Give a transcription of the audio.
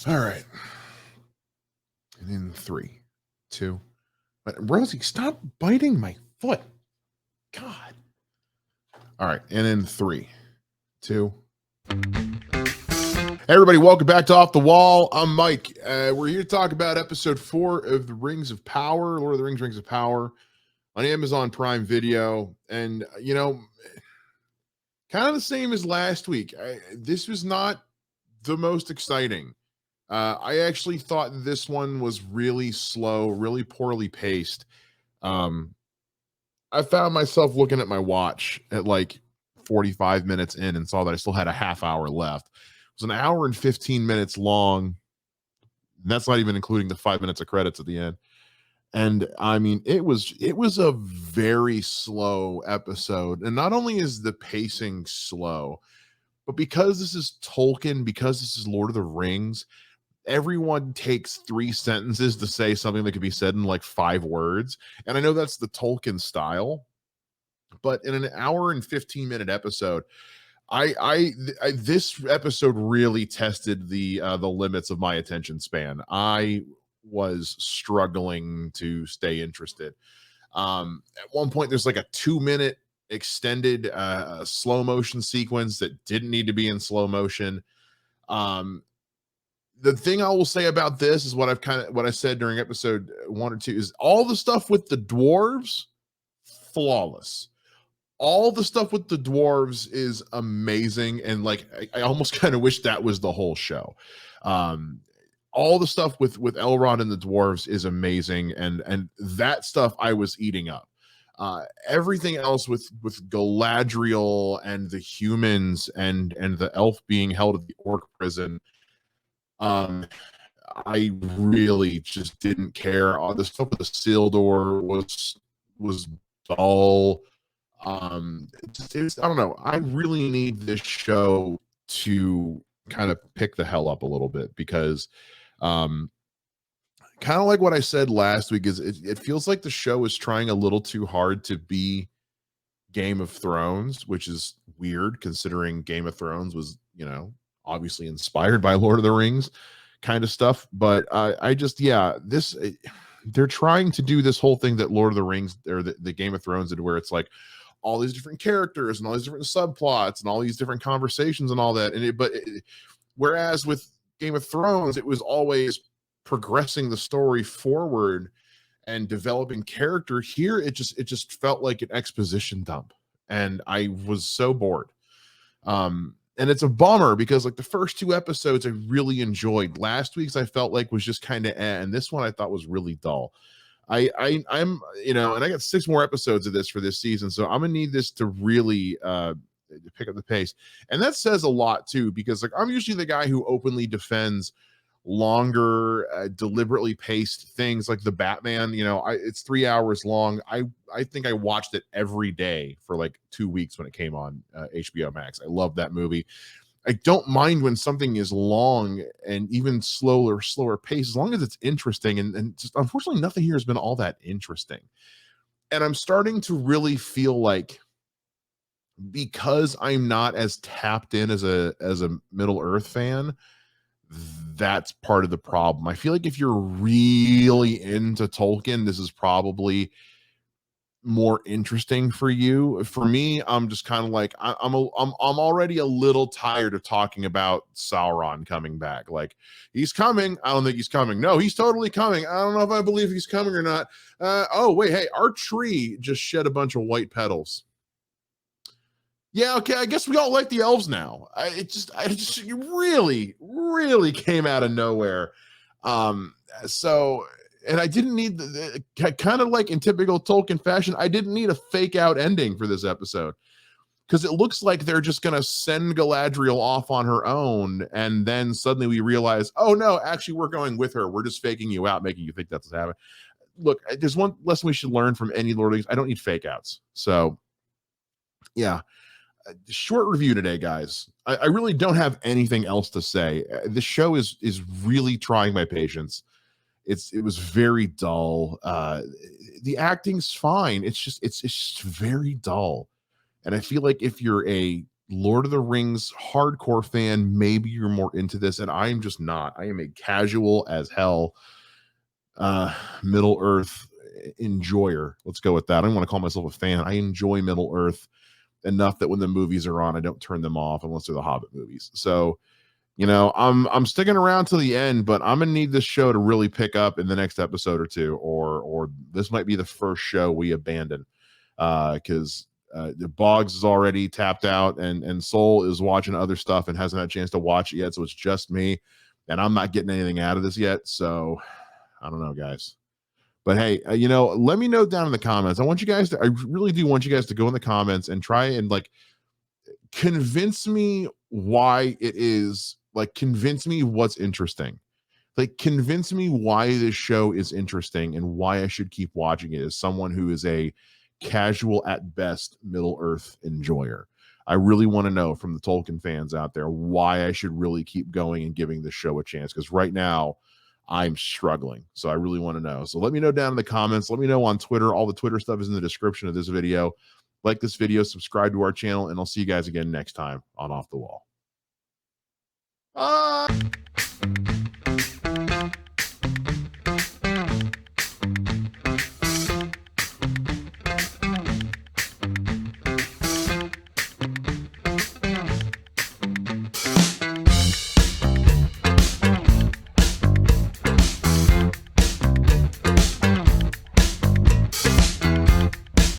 All right. And in 3, 2. Rosie, stop biting my foot. God. All right. And in 3, 2. Hey everybody, welcome back to Off the Wall. I'm Mike. We're here to talk about episode 4 of the Rings of Power, Lord of the Rings of Power, on Amazon Prime Video. And, kind of the same as last week. This was not the most exciting. I actually thought this one was really slow, really poorly paced. I found myself looking at my watch at like 45 minutes in and saw that I still had a half hour left. It was an hour and 15 minutes long. And that's not even including the 5 minutes of credits at the end. And I mean, it was a very slow episode. And not only is the pacing slow, but because this is Tolkien, because this is Lord of the Rings, everyone takes 3 sentences to say something that could be said in like 5 words. And I know that's the Tolkien style, but in an hour and 15-minute episode, this episode really tested the limits of my attention span. I was struggling to stay interested. At one point, there's like a 2-minute extended slow motion sequence that didn't need to be in slow motion. The thing I will say about this is what I said during episode 1 or 2 is all the stuff with the dwarves, flawless. All the stuff with the dwarves is amazing, and like I almost kind of wish that was the whole show. All the stuff with Elrond and the dwarves is amazing, and that stuff I was eating up. Everything else with Galadriel and the humans and the elf being held at the orc prison, I really just didn't care. The stuff with the Sildor was dull. I don't know. I really need this show to kind of pick the hell up a little bit because kind of like what I said last week is it feels like the show is trying a little too hard to be Game of Thrones, which is weird considering Game of Thrones was, obviously inspired by Lord of the Rings kind of stuff. But they're trying to do this whole thing that Lord of the Rings or the Game of Thrones did, where it's like all these different characters and all these different subplots and all these different conversations and all that. Whereas with Game of Thrones, it was always progressing the story forward and developing character. Here, it just felt like an exposition dump, and I was so bored. And it's a bummer because like the first 2 episodes I really enjoyed. Last week's I felt like was just kind of and this one I thought was really dull. I'm and I got 6 more episodes of this for this season, so I'm gonna need this to really pick up the pace. And that says a lot too, because like I'm usually the guy who openly defends longer, deliberately paced things like the Batman. It's 3 hours long. I think I watched it every day for like 2 weeks when it came on HBO Max. I love that movie. I don't mind when something is long and even slower pace, as long as it's interesting. And just unfortunately, nothing here has been all that interesting. And I'm starting to really feel like, because I'm not as tapped in as a Middle Earth fan, that's part of the problem. I feel like if you're really into Tolkien, this is probably more interesting for you. For me, I'm just kind of like I'm already a little tired of talking about Sauron coming back. Like, he's coming. I don't think he's coming. No, he's totally coming. I don't know if I believe he's coming or not. Oh wait, hey, our tree just shed a bunch of white petals. Yeah, okay, I guess we all like the elves now. It really, really came out of nowhere. And I didn't need kind of like in typical Tolkien fashion, I didn't need a fake out ending for this episode, because it looks like they're just going to send Galadriel off on her own. And then suddenly we realize, oh no, actually we're going with her. We're just faking you out, making you think that's what's happening. Look, there's one lesson we should learn from any Lord of the Rings. I don't need fake outs. So yeah. Short review today, guys. I really don't have anything else to say. The show is really trying my patience. It was very dull. The acting's fine. It's just very dull. And I feel like if you're a Lord of the Rings hardcore fan, maybe you're more into this, and I am just not. I am a casual as hell Middle Earth enjoyer. Let's go with that. I don't want to call myself a fan. I enjoy Middle Earth enough that when the movies are on, I don't turn them off unless they're the Hobbit movies. So, you know, I'm sticking around till the end, but I'm gonna need this show to really pick up in the next episode or two, or this might be the first show we abandon. Because the Bogz is already tapped out, and Soul is watching other stuff and hasn't had a chance to watch it yet. So it's just me, and I'm not getting anything out of this yet. So I don't know, guys. But hey, you know, let me know down in the comments. I really do want you guys to go in the comments and try and like convince me why it is, like, convince me what's interesting. Like, convince me why this show is interesting and why I should keep watching it as someone who is a casual at best Middle Earth enjoyer. I really want to know from the Tolkien fans out there why I should really keep going and giving this show a chance, because right now I'm struggling. So I really want to know. So let me know down in the comments. Let me know on Twitter. All the Twitter stuff is in the description of this video. Like this video, subscribe to our channel, and I'll see you guys again next time on Off the Wall. Bye.